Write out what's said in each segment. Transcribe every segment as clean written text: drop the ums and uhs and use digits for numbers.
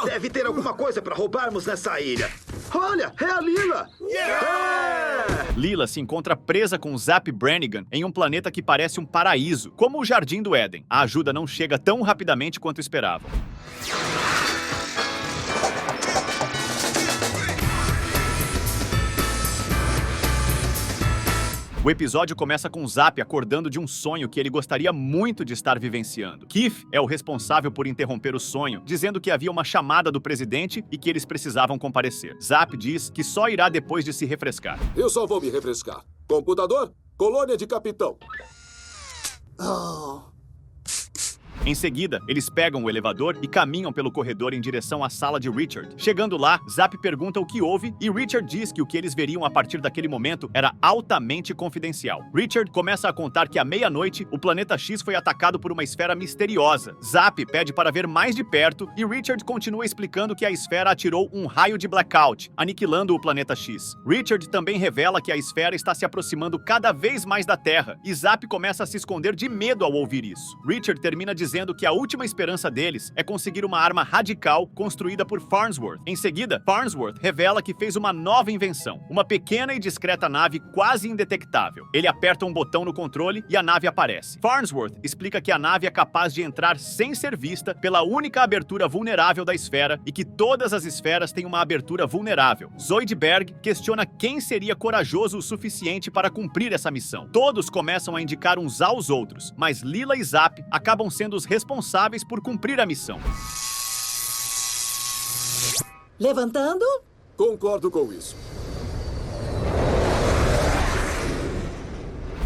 Deve ter alguma coisa para roubarmos nessa ilha. Olha, é a Lila! É! Lila se encontra presa com Zap Brannigan em um planeta que parece um paraíso, como o Jardim do Éden. A ajuda não chega tão rapidamente quanto esperavam. O episódio começa com Zap acordando de um sonho que ele gostaria muito de estar vivenciando. Keith é o responsável por interromper o sonho, dizendo que havia uma chamada do presidente e que eles precisavam comparecer. Zap diz que só irá depois de se refrescar. Eu só vou me refrescar. Computador, colônia de capitão. Em seguida, eles pegam o elevador e caminham pelo corredor em direção à sala de Richard. Chegando lá, Zap pergunta o que houve e Richard diz que o que eles veriam a partir daquele momento era altamente confidencial. Richard começa a contar que à meia-noite, o planeta X foi atacado por uma esfera misteriosa. Zap pede para ver mais de perto e Richard continua explicando que a esfera atirou um raio de blackout, aniquilando o planeta X. Richard também revela que a esfera está se aproximando cada vez mais da Terra e Zap começa a se esconder de medo ao ouvir isso. Richard termina dizendo que a última esperança deles é conseguir uma arma radical construída por Farnsworth. Em seguida, Farnsworth revela que fez uma nova invenção, uma pequena e discreta nave quase indetectável. Ele aperta um botão no controle e a nave aparece. Farnsworth explica que a nave é capaz de entrar sem ser vista pela única abertura vulnerável da esfera e que todas as esferas têm uma abertura vulnerável. Zoidberg questiona quem seria corajoso o suficiente para cumprir essa missão. Todos começam a indicar uns aos outros, mas Lila e Zap acabam sendo os responsáveis por cumprir a missão. Levantando? Concordo com isso.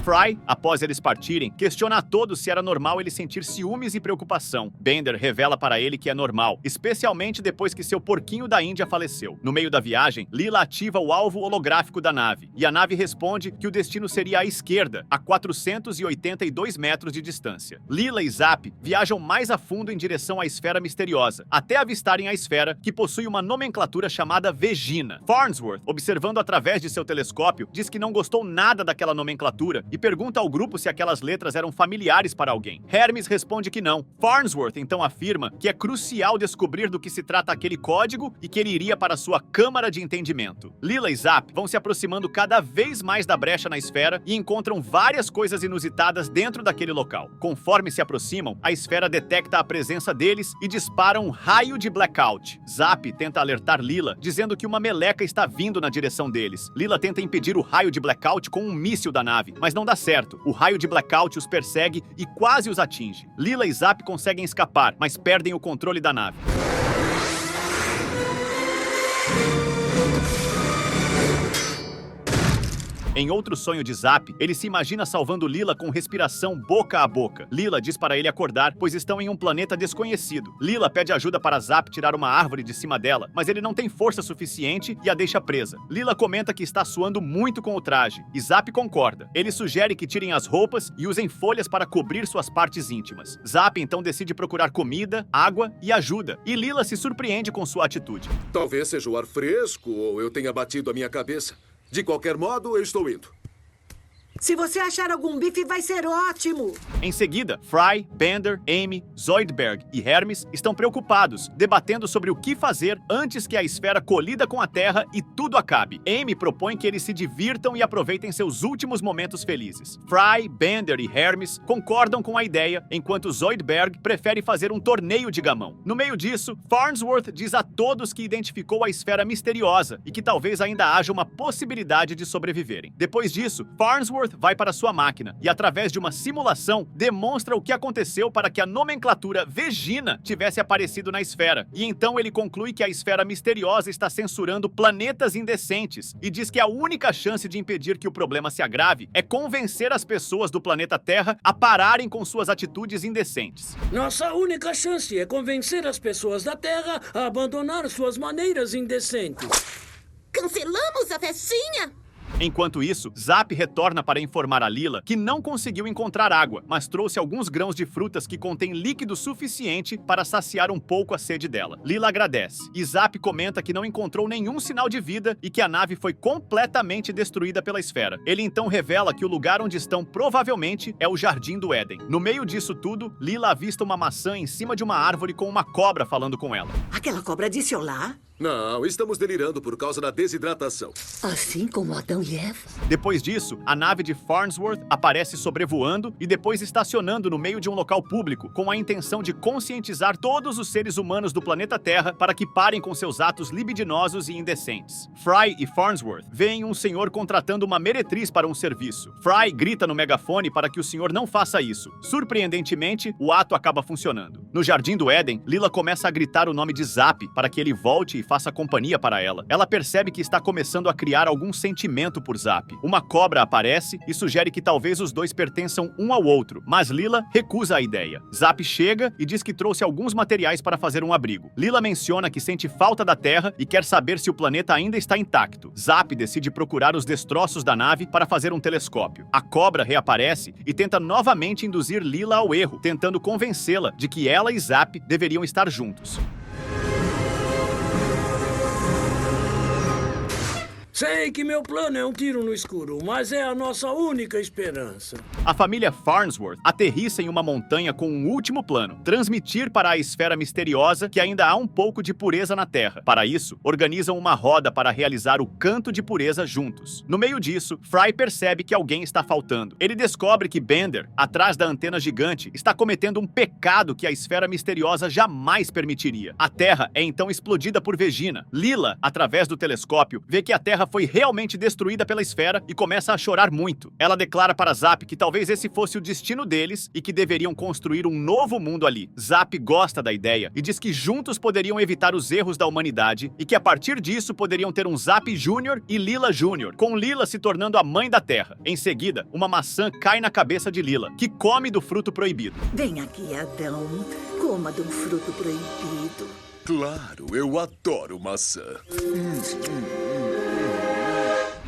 Fry, após eles partirem, questiona a todos se era normal ele sentir ciúmes e preocupação. Bender revela para ele que é normal, especialmente depois que seu porquinho da Índia faleceu. No meio da viagem, Lila ativa o alvo holográfico da nave, e a nave responde que o destino seria à esquerda, a 482 metros de distância. Lila e Zap viajam mais a fundo em direção à esfera misteriosa, até avistarem a esfera, que possui uma nomenclatura chamada Vegina. Farnsworth, observando através de seu telescópio, diz que não gostou nada daquela nomenclatura e pergunta ao grupo se aquelas letras eram familiares para alguém. Hermes responde que não. Farnsworth então afirma que é crucial descobrir do que se trata aquele código e que ele iria para sua câmara de entendimento. Lila e Zap vão se aproximando cada vez mais da brecha na esfera e encontram várias coisas inusitadas dentro daquele local. Conforme se aproximam, a esfera detecta a presença deles e dispara um raio de blackout. Zap tenta alertar Lila, dizendo que uma meleca está vindo na direção deles. Lila tenta impedir o raio de blackout com um míssil da nave, mas não dá certo. O raio de blackout os persegue e quase os atinge. Lila e Zap conseguem escapar, mas perdem o controle da nave. Em outro sonho de Zap, ele se imagina salvando Lila com respiração boca a boca. Lila diz para ele acordar, pois estão em um planeta desconhecido. Lila pede ajuda para Zap tirar uma árvore de cima dela, mas ele não tem força suficiente e a deixa presa. Lila comenta que está suando muito com o traje, e Zap concorda. Ele sugere que tirem as roupas e usem folhas para cobrir suas partes íntimas. Zap então decide procurar comida, água e ajuda, e Lila se surpreende com sua atitude. Talvez seja o ar fresco ou eu tenha batido a minha cabeça. De qualquer modo, eu estou indo. Se você achar algum bife, vai ser ótimo! Em seguida, Fry, Bender, Amy, Zoidberg e Hermes estão preocupados, debatendo sobre o que fazer antes que a esfera colida com a Terra e tudo acabe. Amy propõe que eles se divirtam e aproveitem seus últimos momentos felizes. Fry, Bender e Hermes concordam com a ideia, enquanto Zoidberg prefere fazer um torneio de gamão. No meio disso, Farnsworth diz a todos que identificou a esfera misteriosa e que talvez ainda haja uma possibilidade de sobreviverem. Depois disso, Farnsworth vai para sua máquina e, através de uma simulação, demonstra o que aconteceu para que a nomenclatura Vegina tivesse aparecido na esfera. E então ele conclui que a esfera misteriosa está censurando planetas indecentes e diz que a única chance de impedir que o problema se agrave é convencer as pessoas do planeta Terra a pararem com suas atitudes indecentes. Nossa única chance é convencer as pessoas da Terra a abandonar suas maneiras indecentes. Cancelamos a festinha? Enquanto isso, Zap retorna para informar a Lila que não conseguiu encontrar água, mas trouxe alguns grãos de frutas que contêm líquido suficiente para saciar um pouco a sede dela. Lila agradece, e Zap comenta que não encontrou nenhum sinal de vida e que a nave foi completamente destruída pela esfera. Ele então revela que o lugar onde estão provavelmente é o Jardim do Éden. No meio disso tudo, Lila avista uma maçã em cima de uma árvore com uma cobra falando com ela. Aquela cobra disse olá. Não, estamos delirando por causa da desidratação. Assim como Adão e Eva. Depois disso, a nave de Farnsworth aparece sobrevoando e depois estacionando no meio de um local público, com a intenção de conscientizar todos os seres humanos do planeta Terra para que parem com seus atos libidinosos e indecentes. Fry e Farnsworth veem um senhor contratando uma meretriz para um serviço. Fry grita no megafone para que o senhor não faça isso. Surpreendentemente, o ato acaba funcionando. No Jardim do Éden, Lila começa a gritar o nome de Zap para que ele volte e faça companhia para ela. Ela percebe que está começando a criar algum sentimento por Zap. Uma cobra aparece e sugere que talvez os dois pertençam um ao outro, mas Lila recusa a ideia. Zap chega e diz que trouxe alguns materiais para fazer um abrigo. Lila menciona que sente falta da Terra e quer saber se o planeta ainda está intacto. Zap decide procurar os destroços da nave para fazer um telescópio. A cobra reaparece e tenta novamente induzir Lila ao erro, tentando convencê-la de que ela e Zap deveriam estar juntos. Sei que meu plano é um tiro no escuro, mas é a nossa única esperança. A família Farnsworth aterrissa em uma montanha com um último plano: transmitir para a esfera misteriosa que ainda há um pouco de pureza na Terra. Para isso, organizam uma roda para realizar o canto de pureza juntos. No meio disso, Fry percebe que alguém está faltando. Ele descobre que Bender, atrás da antena gigante, está cometendo um pecado que a esfera misteriosa jamais permitiria. A Terra é então explodida por Vegina. Lila, através do telescópio, vê que a Terra foi realmente destruída pela esfera e começa a chorar muito. Ela declara para Zap que talvez esse fosse o destino deles e que deveriam construir um novo mundo ali. Zap gosta da ideia e diz que juntos poderiam evitar os erros da humanidade e que a partir disso poderiam ter um Zap Júnior e Lila Júnior, com Lila se tornando a mãe da Terra. Em seguida, uma maçã cai na cabeça de Lila, que come do fruto proibido. Vem aqui, Adão. Coma do fruto proibido. Claro, eu adoro maçã.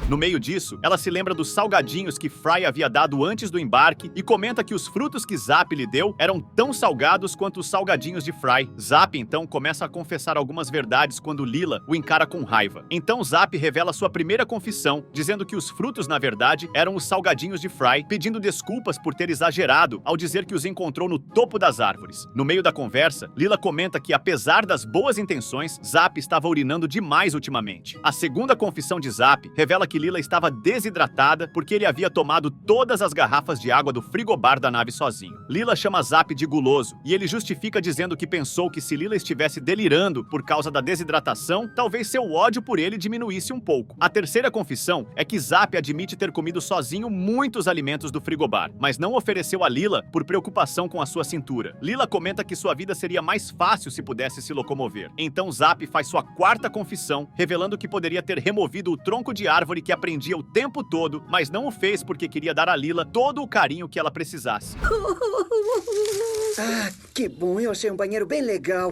No meio disso, ela se lembra dos salgadinhos que Fry havia dado antes do embarque e comenta que os frutos que Zap lhe deu eram tão salgados quanto os salgadinhos de Fry. Zap, então, começa a confessar algumas verdades quando Lila o encara com raiva. Então Zap revela sua primeira confissão, dizendo que os frutos, na verdade, eram os salgadinhos de Fry, pedindo desculpas por ter exagerado ao dizer que os encontrou no topo das árvores. No meio da conversa, Lila comenta que, apesar das boas intenções, Zap estava urinando demais ultimamente. A segunda confissão de Zap revela que Lila estava desidratada porque ele havia tomado todas as garrafas de água do frigobar da nave sozinho. Lila chama Zap de guloso e ele justifica dizendo que pensou que se Lila estivesse delirando por causa da desidratação, talvez seu ódio por ele diminuísse um pouco. A terceira confissão é que Zap admite ter comido sozinho muitos alimentos do frigobar, mas não ofereceu a Lila por preocupação com a sua cintura. Lila comenta que sua vida seria mais fácil se pudesse se locomover. Então Zap faz sua quarta confissão, revelando que poderia ter removido o tronco de árvore que aprendia o tempo todo, mas não o fez porque queria dar a Lila todo o carinho que ela precisasse. Ah, que bom. Eu achei um banheiro bem legal.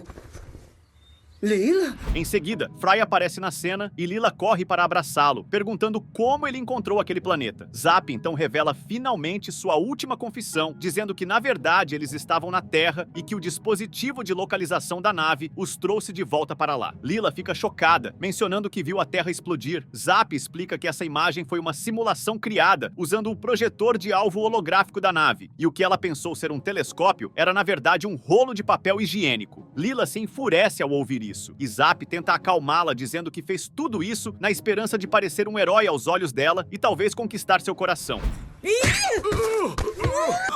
Lila? Em seguida, Fry aparece na cena e Lila corre para abraçá-lo, perguntando como ele encontrou aquele planeta. Zap então revela finalmente sua última confissão, dizendo que na verdade eles estavam na Terra e que o dispositivo de localização da nave os trouxe de volta para lá. Lila fica chocada, mencionando que viu a Terra explodir. Zap explica que essa imagem foi uma simulação criada usando o projetor de alvo holográfico da nave, e o que ela pensou ser um telescópio era na verdade um rolo de papel higiênico. Lila se enfurece ao ouvir isso. E Zap tenta acalmá-la, dizendo que fez tudo isso na esperança de parecer um herói aos olhos dela e talvez conquistar seu coração.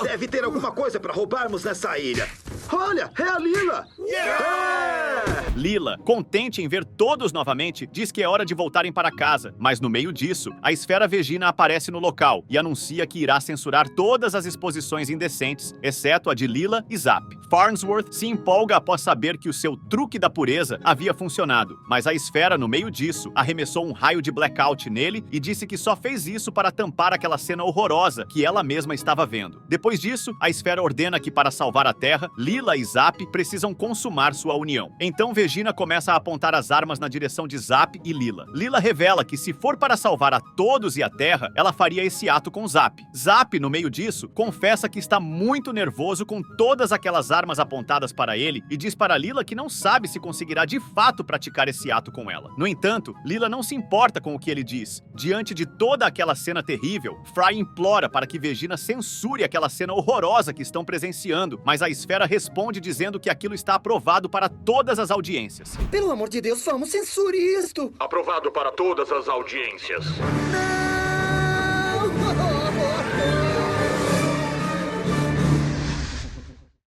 Deve ter alguma coisa para roubarmos nessa ilha. Olha, é a Lila! É! Lila, contente em ver todos novamente, diz que é hora de voltarem para casa. Mas no meio disso, a esfera Vegina aparece no local e anuncia que irá censurar todas as exposições indecentes, exceto a de Lila e Zap. Farnsworth se empolga após saber que o seu truque da pureza havia funcionado, mas a esfera, no meio disso, arremessou um raio de blackout nele e disse que só fez isso para tampar aquela cena horrorosa que ela mesma estava vendo. Depois disso, a esfera ordena que para salvar a Terra, Leela e Zap precisam consumar sua união. Então Vegina começa a apontar as armas na direção de Zap e Leela. Leela revela que se for para salvar a todos e a Terra, ela faria esse ato com Zap. Zap, no meio disso, confessa que está muito nervoso com todas aquelas armas apontadas para ele e diz para Leela que não sabe se conseguirá de fato praticar esse ato com ela. No entanto, Leela não se importa com o que ele diz. Diante de toda aquela cena terrível, Fry implora para que Vegina censure aquela cena horrorosa que estão presenciando, mas a esfera responde dizendo que aquilo está aprovado para todas as audiências. Pelo amor de Deus, vamos, censure isto! Aprovado para todas as audiências. Não!